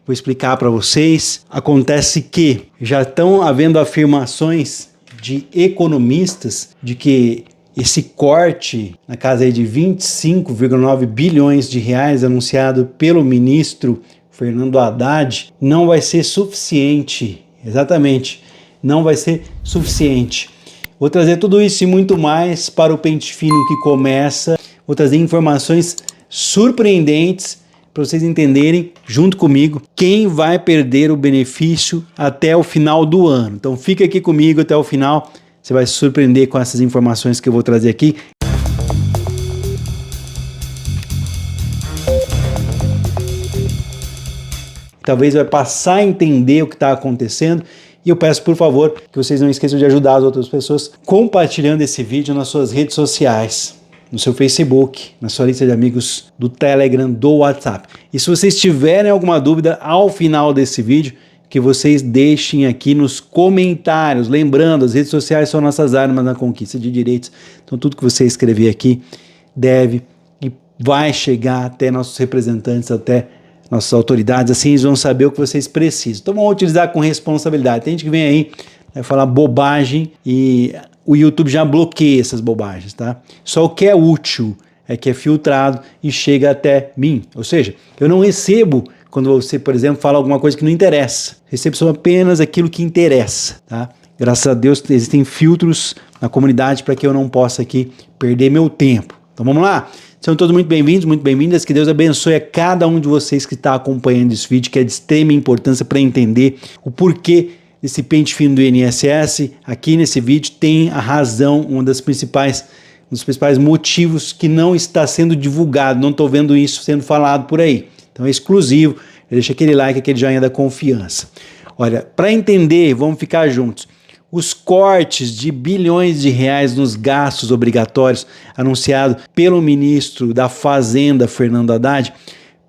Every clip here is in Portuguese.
vou explicar para vocês. Acontece que já estão havendo afirmações de economistas de que esse corte na casa aí de 25,9 bilhões de reais anunciado pelo ministro Fernando Haddad não vai ser suficiente. Exatamente, não vai ser suficiente. Vou trazer tudo isso e muito mais para o Pente Fino que começa. Vou trazer informações surpreendentes para vocês entenderem, junto comigo, quem vai perder o benefício até o final do ano. Então fica aqui comigo até o final. Você vai se surpreender com essas informações que eu vou trazer aqui. Talvez vai passar a entender o que está acontecendo. E eu peço, por favor, que vocês não esqueçam de ajudar as outras pessoas compartilhando esse vídeo nas suas redes sociais, no seu Facebook, na sua lista de amigos do Telegram, do WhatsApp. E se vocês tiverem alguma dúvida ao final desse vídeo, que vocês deixem aqui nos comentários. Lembrando, as redes sociais são nossas armas na conquista de direitos. Então tudo que você escrever aqui deve e vai chegar até nossos representantes, até nossas autoridades. Assim eles vão saber o que vocês precisam. Então vamos utilizar com responsabilidade. Tem gente que vem aí, vai falar bobagem e o YouTube já bloqueia essas bobagens, tá? Só o que é útil é que é filtrado e chega até mim. Ou seja, eu não recebo quando você, por exemplo, fala alguma coisa que não interessa. Recebo só apenas aquilo que interessa, tá? Graças a Deus existem filtros na comunidade para que eu não possa aqui perder meu tempo. Então vamos lá? Sejam todos muito bem-vindos, muito bem-vindas. Que Deus abençoe a cada um de vocês que está acompanhando esse vídeo, que é de extrema importância para entender o porquê desse pente fino do INSS. Aqui nesse vídeo tem a razão, um dos principais motivos que não está sendo divulgado. Não estou vendo isso sendo falado por aí. Então é exclusivo. Deixa aquele like, aquele joinha da confiança. Olha, para entender, vamos ficar juntos. Os cortes de bilhões de reais nos gastos obrigatórios anunciado pelo ministro da Fazenda, Fernando Haddad,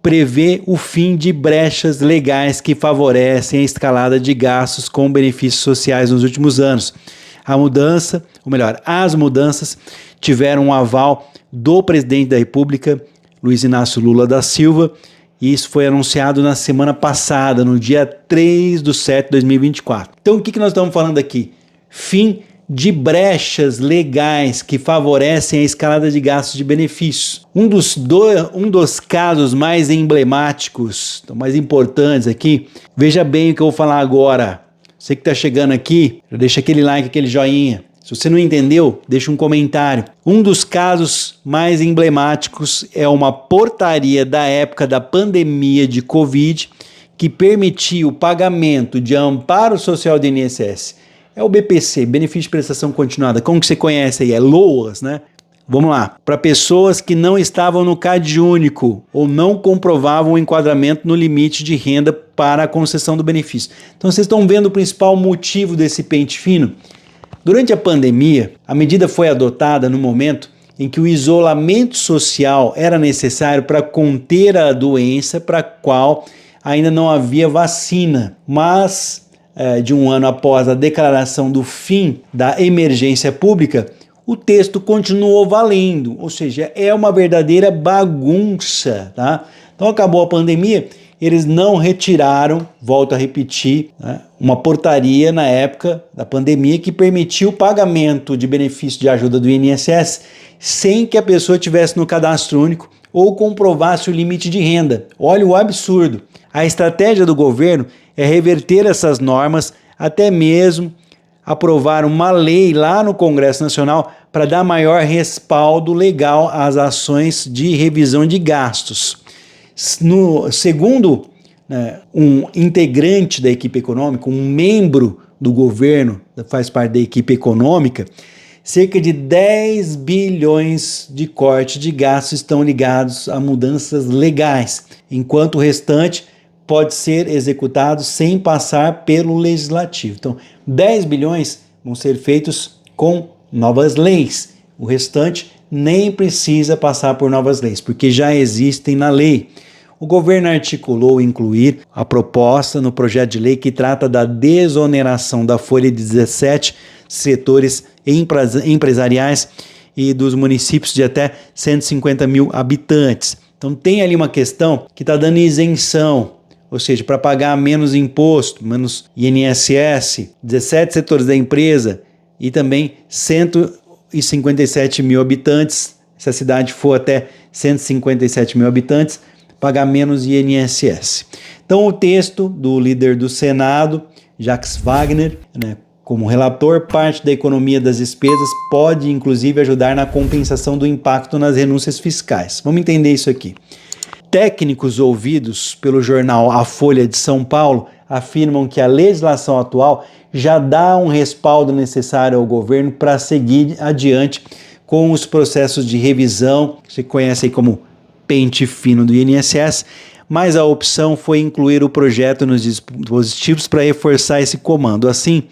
prevê o fim de brechas legais que favorecem a escalada de gastos com benefícios sociais nos últimos anos. As mudanças tiveram um aval do presidente da República, Luiz Inácio Lula da Silva, e isso foi anunciado na semana passada, no dia 3/7/2024. Então o que nós estamos falando aqui? Fim de brechas legais que favorecem a escalada de gastos de benefícios. Um dos casos mais emblemáticos, mais importantes aqui, veja bem o que eu vou falar agora. Você que está chegando aqui, deixa aquele like, aquele joinha. Se você não entendeu, deixa um comentário. Um dos casos mais emblemáticos é uma portaria da época da pandemia de Covid que permitiu o pagamento de amparo social do INSS. É o BPC, Benefício de Prestação Continuada. Como que você conhece aí? É LOAS, né? Vamos lá. Para pessoas que não estavam no CadÚnico ou não comprovavam o enquadramento no limite de renda para a concessão do benefício. Então vocês estão vendo o principal motivo desse pente fino? Durante a pandemia, a medida foi adotada no momento em que o isolamento social era necessário para conter a doença para a qual ainda não havia vacina. Mas, de um ano após a declaração do fim da emergência pública, o texto continuou valendo, ou seja, é uma verdadeira bagunça, tá? Então acabou a pandemia, eles não retiraram, volto a repetir, né, uma portaria na época da pandemia que permitiu o pagamento de benefício de ajuda do INSS sem que a pessoa estivesse no cadastro único ou comprovasse o limite de renda. Olha o absurdo. A estratégia do governo é reverter essas normas, até mesmo aprovar uma lei lá no Congresso Nacional para dar maior respaldo legal às ações de revisão de gastos. Segundo um integrante da equipe econômica, um membro do governo, faz parte da equipe econômica, cerca de 10 bilhões de corte de gastos estão ligados a mudanças legais, enquanto o restante pode ser executado sem passar pelo legislativo. Então, 10 bilhões vão ser feitos com novas leis. O restante nem precisa passar por novas leis, porque já existem na lei. O governo articulou incluir a proposta no projeto de lei que trata da desoneração da folha de 17 setores empresariais e dos municípios de até 150 mil habitantes. Então tem ali uma questão que está dando isenção, ou seja, para pagar menos imposto, menos INSS, 17 setores da empresa e também 157 mil habitantes, se a cidade for até 157 mil habitantes, pagar menos INSS. Então o texto do líder do Senado, Jacques Wagner, como relator, parte da economia das despesas pode inclusive ajudar na compensação do impacto nas renúncias fiscais. Vamos entender isso aqui. Técnicos ouvidos pelo jornal A Folha de São Paulo afirmam que a legislação atual já dá um respaldo necessário ao governo para seguir adiante com os processos de revisão, que você conhece aí como pente fino do INSS, mas a opção foi incluir o projeto nos dispositivos para reforçar esse comando. Assim,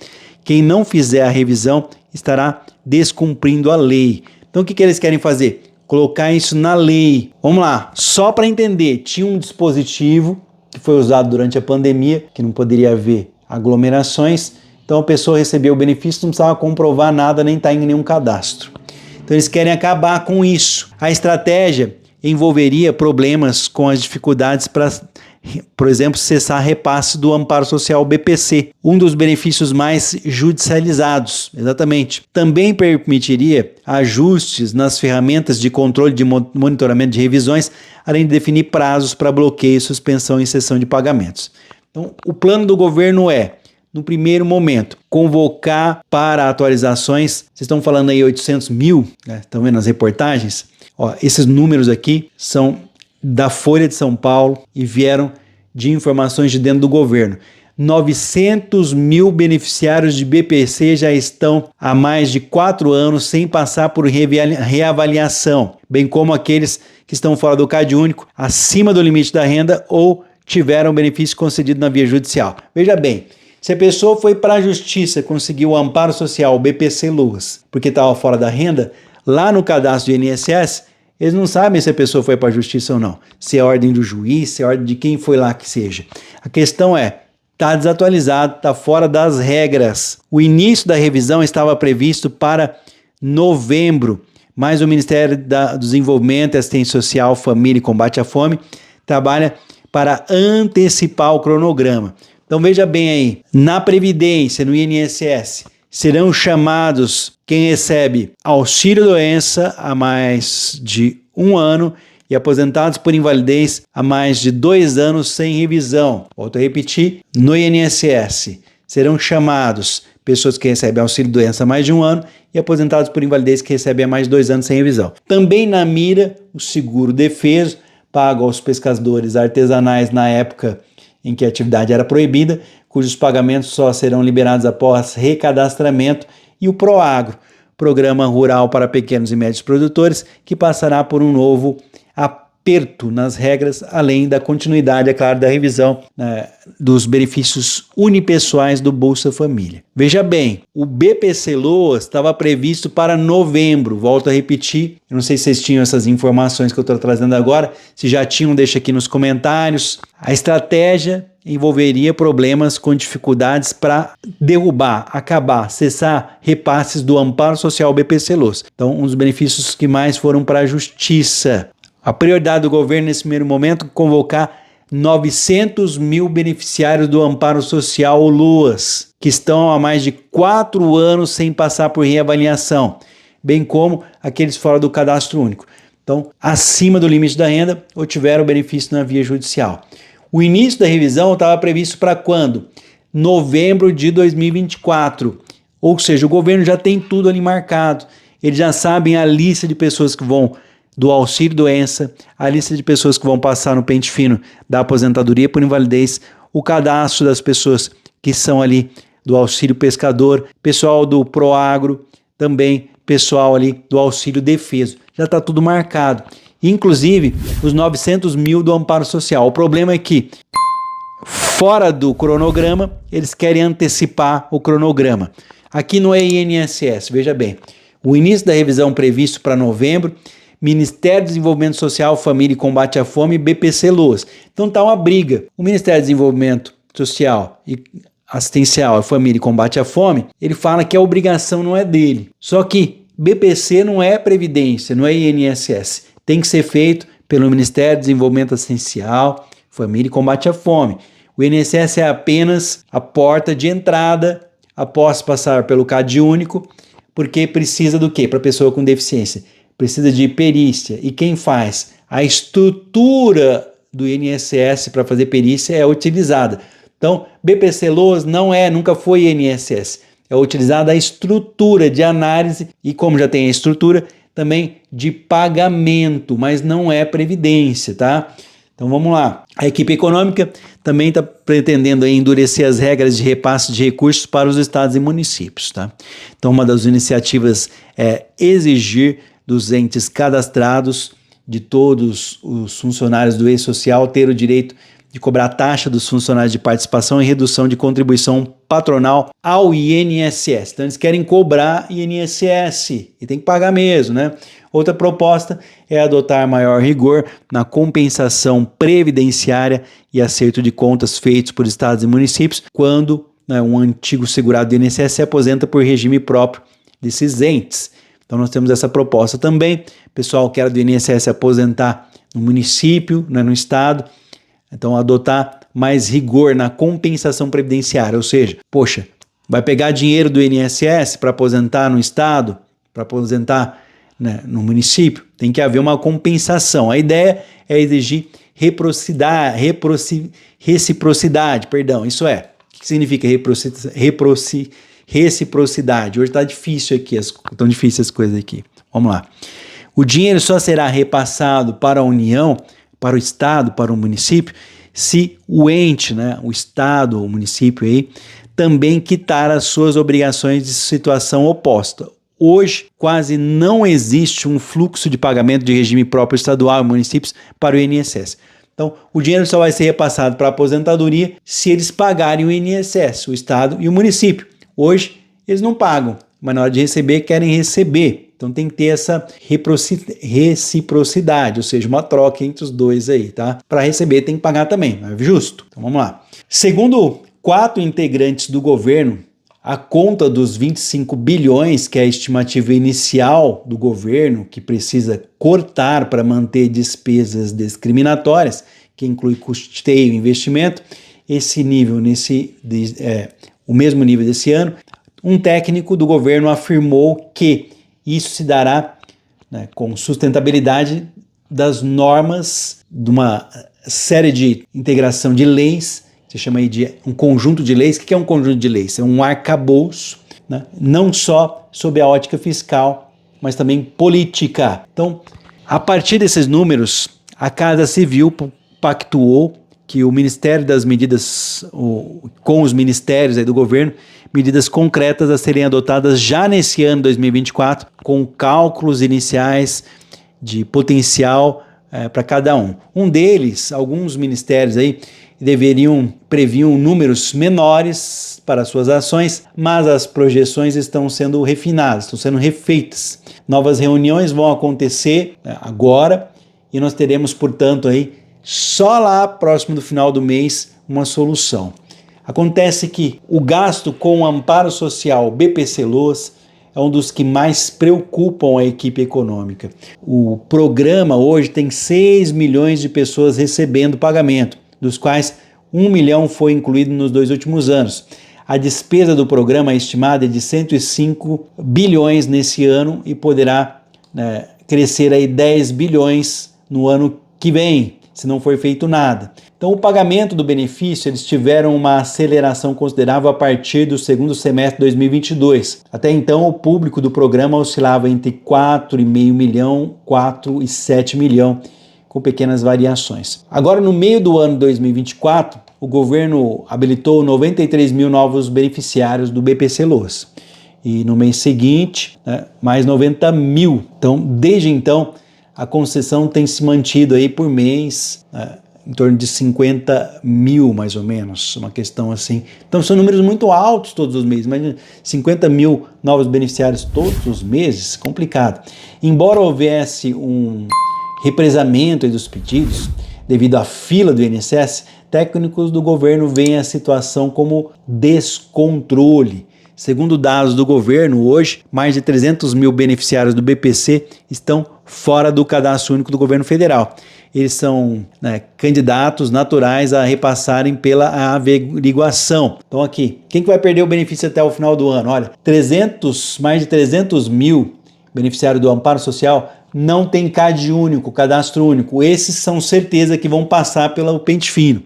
quem não fizer a revisão estará descumprindo a lei. Então, o que eles querem fazer? Colocar isso na lei. Vamos lá, só para entender, tinha um dispositivo que foi usado durante a pandemia, que não poderia haver aglomerações, então a pessoa recebeu o benefício, não precisava comprovar nada, nem estar em nenhum cadastro. Então eles querem acabar com isso. A estratégia envolveria problemas com as dificuldades para, por exemplo, cessar repasse do Amparo Social BPC, um dos benefícios mais judicializados, exatamente. Também permitiria ajustes nas ferramentas de controle de monitoramento de revisões, além de definir prazos para bloqueio, suspensão e cessão de pagamentos. Então, o plano do governo é, no primeiro momento, convocar para atualizações, vocês estão falando aí 800 mil, estão vendo as reportagens? Esses números aqui são da Folha de São Paulo e vieram de informações de dentro do governo. 900 mil beneficiários de BPC já estão há mais de 4 anos sem passar por reavaliação, bem como aqueles que estão fora do Cade Único, acima do limite da renda ou tiveram benefício concedido na via judicial. Veja bem, se a pessoa foi para a justiça, conseguiu o amparo social, o BPC Luas, porque estava fora da renda, lá no cadastro do INSS, eles não sabem se a pessoa foi para a justiça ou não, se é ordem do juiz, se é ordem de quem foi lá que seja. A questão é, está desatualizado, está fora das regras. O início da revisão estava previsto para novembro, mas o Ministério do Desenvolvimento, Assistência Social, Família e Combate à Fome trabalha para antecipar o cronograma. Então veja bem aí, na Previdência, no INSS, serão chamados quem recebe auxílio-doença há mais de 1 ano e aposentados por invalidez há mais de 2 anos sem revisão. Volto a repetir, no INSS serão chamados pessoas que recebem auxílio-doença há mais de 1 ano e aposentados por invalidez que recebem há mais de 2 anos sem revisão. Também na mira, o seguro-defeso, pago aos pescadores artesanais na época em que a atividade era proibida, cujos pagamentos só serão liberados após recadastramento, e o PROAGRO, Programa Rural para Pequenos e Médios Produtores, que passará por um novo aperto nas regras, além da continuidade, é claro, da revisão dos benefícios unipessoais do Bolsa Família. Veja bem, o BPC Loas estava previsto para novembro, volto a repetir, eu não sei se vocês tinham essas informações que eu estou trazendo agora, se já tinham, deixa aqui nos comentários. A estratégia envolveria problemas com dificuldades para derrubar, acabar, cessar repasses do Amparo Social BPC Loas. Então, um dos benefícios que mais foram para a Justiça. A prioridade do governo nesse primeiro momento é convocar 900 mil beneficiários do Amparo Social Loas, que estão há mais de 4 anos sem passar por reavaliação, bem como aqueles fora do cadastro único. Então, acima do limite da renda ou tiveram benefício na via judicial. O início da revisão estava previsto para quando? Novembro de 2024. Ou seja, o governo já tem tudo ali marcado. Eles já sabem a lista de pessoas que vão do auxílio-doença, a lista de pessoas que vão passar no pente fino da aposentadoria por invalidez, o cadastro das pessoas que são ali do auxílio pescador, pessoal do PROAGRO, também pessoal ali do auxílio defeso. Já está tudo marcado. Inclusive os 900 mil do Amparo Social. O problema é que, fora do cronograma, eles querem antecipar o cronograma. Aqui no INSS, veja bem, o início da revisão previsto para novembro, Ministério do Desenvolvimento Social, Família e Combate à Fome, BPC Loas. Então está uma briga. O Ministério do Desenvolvimento Social e Assistencial, Família e Combate à Fome, ele fala que a obrigação não é dele. Só que BPC não é Previdência, não é INSS. Tem que ser feito pelo Ministério do Desenvolvimento Assistencial, família e combate à fome. O INSS é apenas a porta de entrada após passar pelo CAD único, porque precisa do quê? Para a pessoa com deficiência. Precisa de perícia. E quem faz? A estrutura do INSS para fazer perícia é utilizada. Então, BPC-LOAS nunca foi INSS. É utilizada a estrutura de análise e, como já tem a estrutura, também de pagamento, mas não é previdência, tá? Então vamos lá. A equipe econômica também está pretendendo endurecer as regras de repasse de recursos para os estados e municípios, tá? Então uma das iniciativas é exigir dos entes cadastrados de todos os funcionários do E-Social ter o direito de cobrar taxa dos funcionários de participação e redução de contribuição patronal ao INSS. Então eles querem cobrar INSS e tem que pagar mesmo, né? Outra proposta é adotar maior rigor na compensação previdenciária e acerto de contas feitos por estados e municípios quando um antigo segurado do INSS se aposenta por regime próprio desses entes. Então nós temos essa proposta também. Pessoal que era do INSS se aposentar no município, no estado, então adotar mais rigor na compensação previdenciária, ou seja, poxa, vai pegar dinheiro do INSS para aposentar no estado, para aposentar no município, tem que haver uma compensação. A ideia é exigir reciprocidade, isso é. O que significa reciprocidade? Hoje está difícil aqui, estão difíceis as coisas aqui. Vamos lá. O dinheiro só será repassado para a União, para o Estado, para o município, se o ente, o Estado, o município aí, também quitar as suas obrigações de situação oposta. Hoje, quase não existe um fluxo de pagamento de regime próprio estadual e municípios para o INSS. Então, o dinheiro só vai ser repassado para a aposentadoria se eles pagarem o INSS, o Estado e o município. Hoje, eles não pagam, mas na hora de receber, querem receber. Então, tem que ter essa reciprocidade, ou seja, uma troca entre os dois aí, tá? Para receber, tem que pagar também, é justo. Então, vamos lá. Segundo 4 integrantes do governo, a conta dos 25 bilhões, que é a estimativa inicial do governo, que precisa cortar para manter despesas discriminatórias, que inclui custeio e investimento, esse nível, o mesmo nível desse ano, um técnico do governo afirmou que isso se dará com sustentabilidade das normas de uma série de integração de leis. Se chama aí de um conjunto de leis. O que é um conjunto de leis? É um arcabouço, não só sob a ótica fiscal, mas também política. Então, a partir desses números, a Casa Civil pactuou que o Ministério das Medidas, com os ministérios aí do governo, medidas concretas a serem adotadas já nesse ano 2024, com cálculos iniciais de potencial para cada um. Um deles, alguns ministérios aí, previam números menores para suas ações, mas as projeções estão sendo refinadas, estão sendo refeitas. Novas reuniões vão acontecer agora e nós teremos, portanto, aí só lá próximo do final do mês uma solução. Acontece que o gasto com o amparo social BPC-LOAS é um dos que mais preocupam a equipe econômica. O programa hoje tem 6 milhões de pessoas recebendo pagamento, dos quais 1 milhão foi incluído nos 2 últimos anos. A despesa do programa é estimada de 105 bilhões nesse ano e poderá crescer aí 10 bilhões no ano que vem, se não for feito nada. Então, o pagamento do benefício, eles tiveram uma aceleração considerável a partir do segundo semestre de 2022. Até então, o público do programa oscilava entre 4,5 milhão, 4 e 7 milhão, com pequenas variações. Agora, no meio do ano 2024, o governo habilitou 93 mil novos beneficiários do BPC-LOAS. E no mês seguinte, mais 90 mil. Então, desde então, a concessão tem se mantido aí por mês, em torno de 50 mil, mais ou menos, uma questão assim. Então, são números muito altos todos os meses, imagina 50 mil novos beneficiários todos os meses, complicado. Embora houvesse um represamento dos pedidos, devido à fila do INSS, técnicos do governo veem a situação como descontrole. Segundo dados do governo, hoje, mais de 300 mil beneficiários do BPC estão fora do cadastro único do governo federal. eles são, né, candidatos naturais a repassarem pela averiguação. Então aqui, quem que vai perder o benefício até o final do ano? Olha, mais de 300 mil beneficiários do Amparo Social não tem CAD único, cadastro único. Esses são certeza que vão passar pelo pente fino.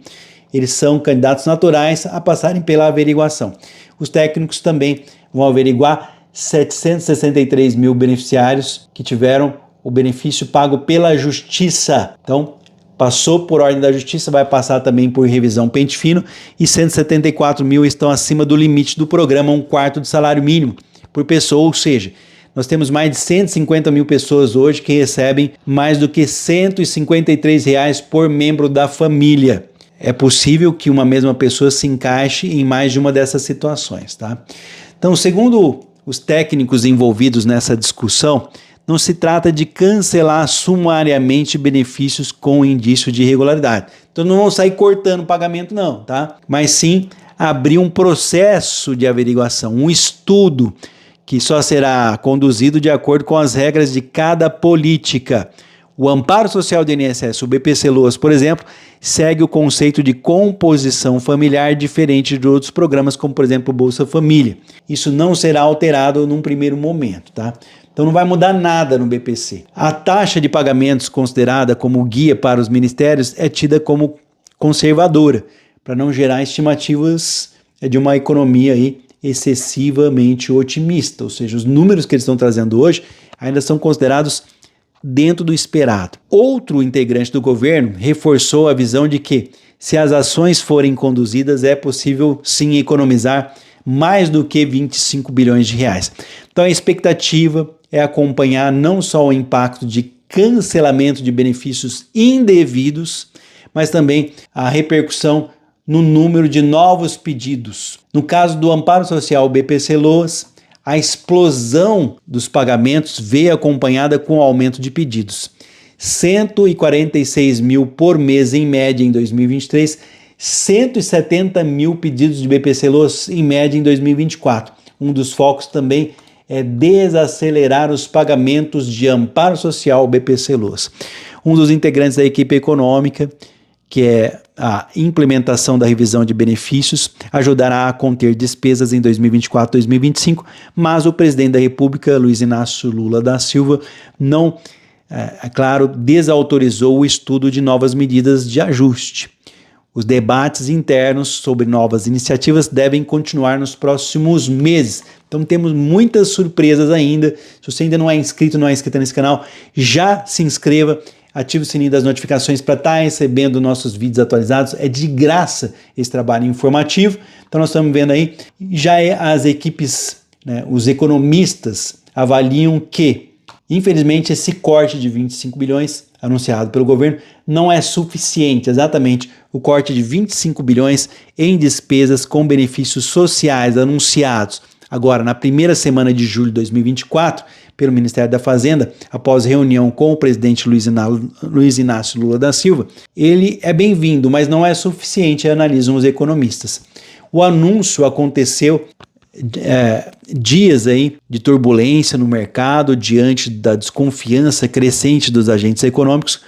Eles são candidatos naturais a passarem pela averiguação. Os técnicos também vão averiguar 763 mil beneficiários que tiveram o benefício pago pela Justiça. Então, passou por ordem da Justiça, vai passar também por revisão pente fino, e 174 mil estão acima do limite do programa, 1/4 do salário mínimo por pessoa, ou seja, nós temos mais de 150 mil pessoas hoje que recebem mais do que R$ 153 por membro da família. É possível que uma mesma pessoa se encaixe em mais de uma dessas situações, tá? Então, segundo os técnicos envolvidos nessa discussão, não se trata de cancelar sumariamente benefícios com indício de irregularidade. Então não vão sair cortando o pagamento não, tá? Mas sim abrir um processo de averiguação, um estudo que só será conduzido de acordo com as regras de cada política. O Amparo Social do INSS, o BPC-Loas, por exemplo, segue o conceito de composição familiar diferente de outros programas, como por exemplo o Bolsa Família. Isso não será alterado num primeiro momento, tá? Então não vai mudar nada no BPC. A taxa de pagamentos considerada como guia para os ministérios é tida como conservadora, para não gerar estimativas de uma economia aí excessivamente otimista, ou seja, os números que eles estão trazendo hoje ainda são considerados dentro do esperado. Outro integrante do governo reforçou a visão de que, se as ações forem conduzidas, é possível sim economizar mais do que 25 bilhões de reais. Então a expectativa é acompanhar não só o impacto de cancelamento de benefícios indevidos, mas também a repercussão no número de novos pedidos. No caso do Amparo Social BPC-Loas, a explosão dos pagamentos veio acompanhada com o aumento de pedidos. 146 mil por mês em média em 2023, 170 mil pedidos de BPC-Loas em média em 2024. Um dos focos também é desacelerar os pagamentos de Amparo Social BPC-Loas. Um dos integrantes da equipe econômica, que é a implementação da revisão de benefícios, ajudará a conter despesas em 2024 e 2025, mas o presidente da República, Luiz Inácio Lula da Silva, não, claro, desautorizou o estudo de novas medidas de ajuste. Os debates internos sobre novas iniciativas devem continuar nos próximos meses. Então temos muitas surpresas ainda. Se você ainda não é inscrito, não é inscrita nesse canal, já se inscreva. Ative o sininho das notificações para estar recebendo nossos vídeos atualizados. É de graça esse trabalho informativo. Então nós estamos vendo aí, as equipes, né, os economistas avaliam que, infelizmente, esse corte de 25 bilhões anunciado pelo governo não é suficiente. Exatamente, o corte de 25 bilhões em despesas com benefícios sociais anunciados agora na primeira semana de julho de 2024 pelo Ministério da Fazenda, após reunião com o presidente Luiz Inácio Lula da Silva, ele é bem-vindo, mas não é suficiente, analisam os economistas. O anúncio aconteceu dias aí de turbulência no mercado diante da desconfiança crescente dos agentes econômicos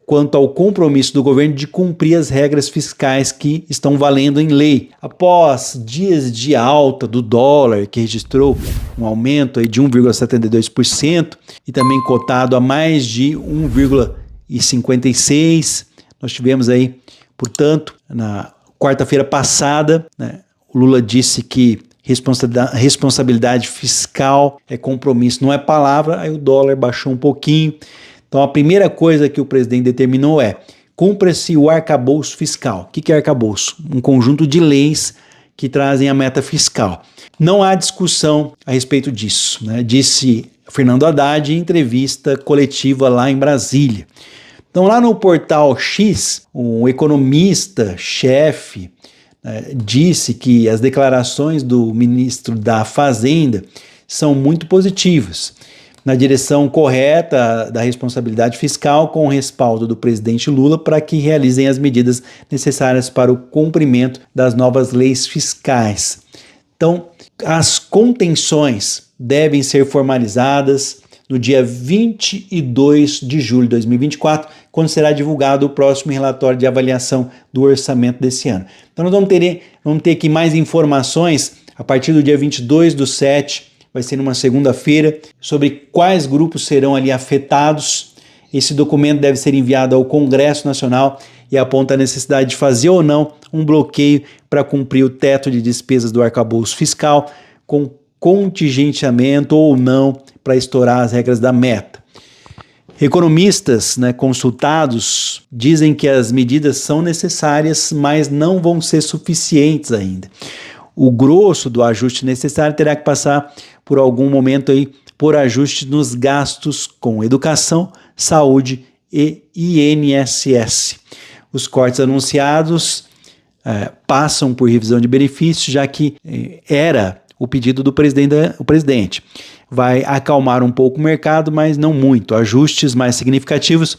quanto ao compromisso do governo de cumprir as regras fiscais que estão valendo em lei. Após dias de alta do dólar, que registrou um aumento aí de 1,72% e também cotado a mais de 1,56%, nós tivemos aí, portanto, na quarta-feira passada, né, o Lula disse que responsabilidade fiscal é compromisso, não é palavra, aí o dólar baixou um pouquinho. Então a primeira coisa que o presidente determinou é: cumpra-se o arcabouço fiscal. O que é arcabouço? Um conjunto de leis que trazem a meta fiscal. Não há discussão a respeito disso, né? Disse Fernando Haddad em entrevista coletiva lá em Brasília. Então lá no Portal X, um economista-chefe disse que as declarações do ministro da Fazenda são muito positivas, na direção correta da responsabilidade fiscal, com o respaldo do presidente Lula para que realizem as medidas necessárias para o cumprimento das novas leis fiscais. Então, as contenções devem ser formalizadas no dia 22 de julho de 2024, quando será divulgado o próximo relatório de avaliação do orçamento desse ano. Então nós vamos ter aqui mais informações a partir do dia 22/7, vai ser numa segunda-feira, sobre quais grupos serão ali afetados. Esse documento deve ser enviado ao Congresso Nacional e aponta a necessidade de fazer ou não um bloqueio para cumprir o teto de despesas do arcabouço fiscal, com contingenciamento ou não para estourar as regras da meta. Economistas, consultados dizem que as medidas são necessárias, mas não vão ser suficientes ainda. O grosso do ajuste necessário terá que passar por algum momento aí por ajustes nos gastos com educação, saúde e INSS. Os cortes anunciados passam por revisão de benefícios, já que era o pedido do presidente. Vai acalmar um pouco o mercado, mas não muito. Ajustes mais significativos,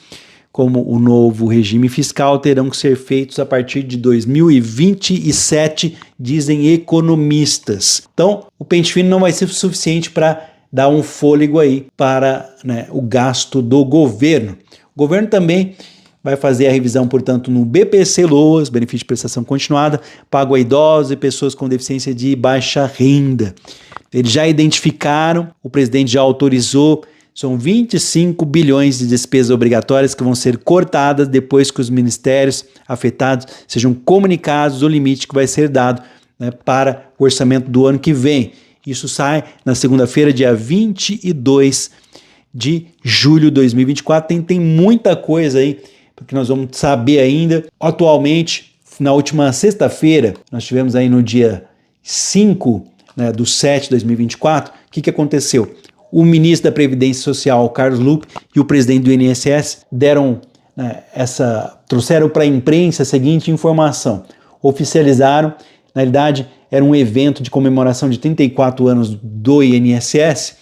como o novo regime fiscal, terão que ser feitos a partir de 2027, dizem economistas. Então, o pente fino não vai ser suficiente para dar um fôlego aí para o gasto do governo. O governo também vai fazer a revisão, portanto, no BPC-Loas, benefício de prestação continuada, pago a idosos e pessoas com deficiência de baixa renda. Eles já identificaram, o presidente já autorizou, são 25 bilhões de despesas obrigatórias que vão ser cortadas depois que os ministérios afetados sejam comunicados o limite que vai ser dado para o orçamento do ano que vem. Isso sai na segunda-feira, dia 22 de julho de 2024. Tem muita coisa aí que nós vamos saber ainda. Atualmente, na última sexta-feira, nós tivemos aí no dia 5/7 de 2024, o que aconteceu? O ministro da Previdência Social, Carlos Lupe, e o presidente do INSS trouxeram para a imprensa a seguinte informação. Oficializaram, na realidade, era um evento de comemoração de 34 anos do INSS.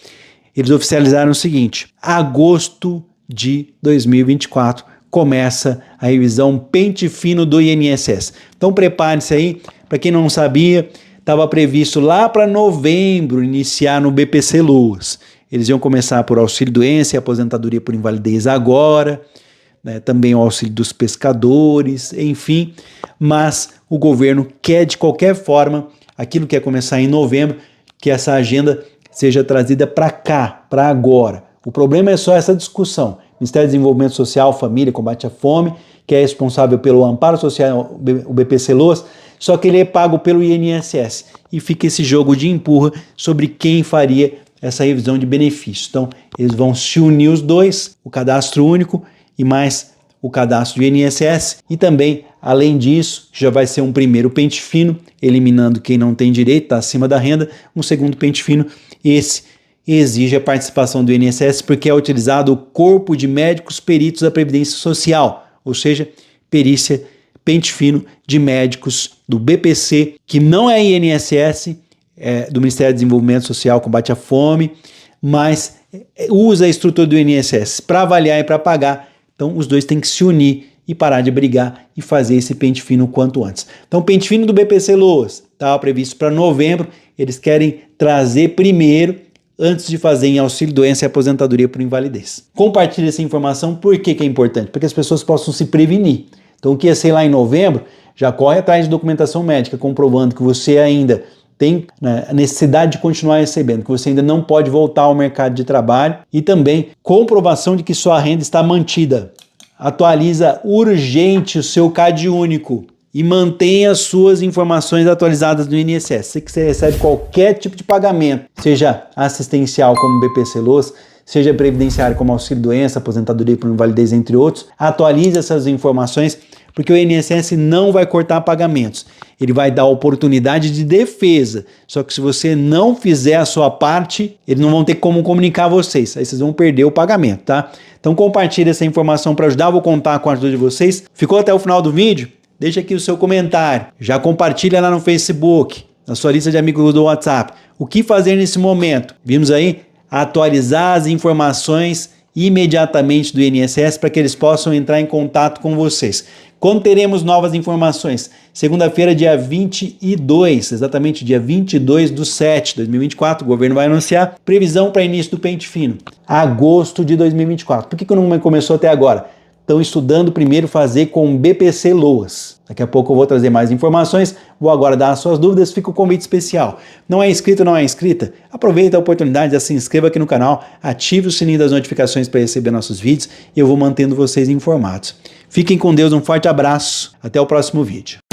Eles oficializaram o seguinte: agosto de 2024 começa a revisão pente fino do INSS. Então prepare-se aí, para quem não sabia, estava previsto lá para novembro iniciar no BPC-Loas. Eles iam começar por auxílio-doença e aposentadoria por invalidez agora, também o auxílio dos pescadores, enfim. Mas o governo quer, de qualquer forma, aquilo que ia começar em novembro, que essa agenda seja trazida para cá, para agora. O problema é só essa discussão. Ministério do Desenvolvimento Social, Família, Combate à Fome, que é responsável pelo amparo social, o BPC-Loas, só que ele é pago pelo INSS. E fica esse jogo de empurra sobre quem faria essa revisão de benefícios. Então, eles vão se unir os dois, o cadastro único e mais o cadastro do INSS. E também, além disso, já vai ser um primeiro pente fino, eliminando quem não tem direito, está acima da renda. Um segundo pente fino, esse exige a participação do INSS, porque é utilizado o corpo de médicos peritos da Previdência Social, ou seja, perícia, pente fino de médicos do BPC, que não é INSS, do Ministério do Desenvolvimento Social, Combate à Fome, mas usa a estrutura do INSS para avaliar e para pagar. Então, os dois têm que se unir e parar de brigar e fazer esse pente fino o quanto antes. Então, o pente fino do BPC-Loas estava previsto para novembro, eles querem trazer primeiro, antes de fazer em auxílio-doença e aposentadoria por invalidez. Compartilhe essa informação, por que é importante? Para que as pessoas possam se prevenir. Então, o que ia ser lá em novembro, já corre atrás de documentação médica, comprovando que você ainda tem a necessidade de continuar recebendo, que você ainda não pode voltar ao mercado de trabalho, e também comprovação de que sua renda está mantida. Atualiza urgente o seu CAD único e mantenha as suas informações atualizadas no INSS. Se você recebe qualquer tipo de pagamento, seja assistencial como BPC-Loas, seja previdenciário como auxílio-doença, aposentadoria por invalidez, entre outros, atualize essas informações, porque o INSS não vai cortar pagamentos. Ele vai dar oportunidade de defesa. Só que se você não fizer a sua parte, eles não vão ter como comunicar a vocês. Aí vocês vão perder o pagamento, tá? Então compartilhe essa informação para ajudar. Vou contar com a ajuda de vocês. Ficou até o final do vídeo? Deixa aqui o seu comentário. Já compartilha lá no Facebook, na sua lista de amigos do WhatsApp. O que fazer nesse momento? Vimos aí atualizar as informações imediatamente do INSS para que eles possam entrar em contato com vocês. Quando teremos novas informações? Segunda-feira, dia 22, exatamente dia 22/7 de 2024, o governo vai anunciar previsão para início do pente fino, agosto de 2024. Por que não começou até agora? estão estudando primeiro fazer com BPC Loas. Daqui a pouco eu vou trazer mais informações, vou agora dar as suas dúvidas, fica o convite especial. Não é inscrito, não é inscrita? Aproveita a oportunidade, já se inscreva aqui no canal, ative o sininho das notificações para receber nossos vídeos e eu vou mantendo vocês informados. Fiquem com Deus, um forte abraço, até o próximo vídeo.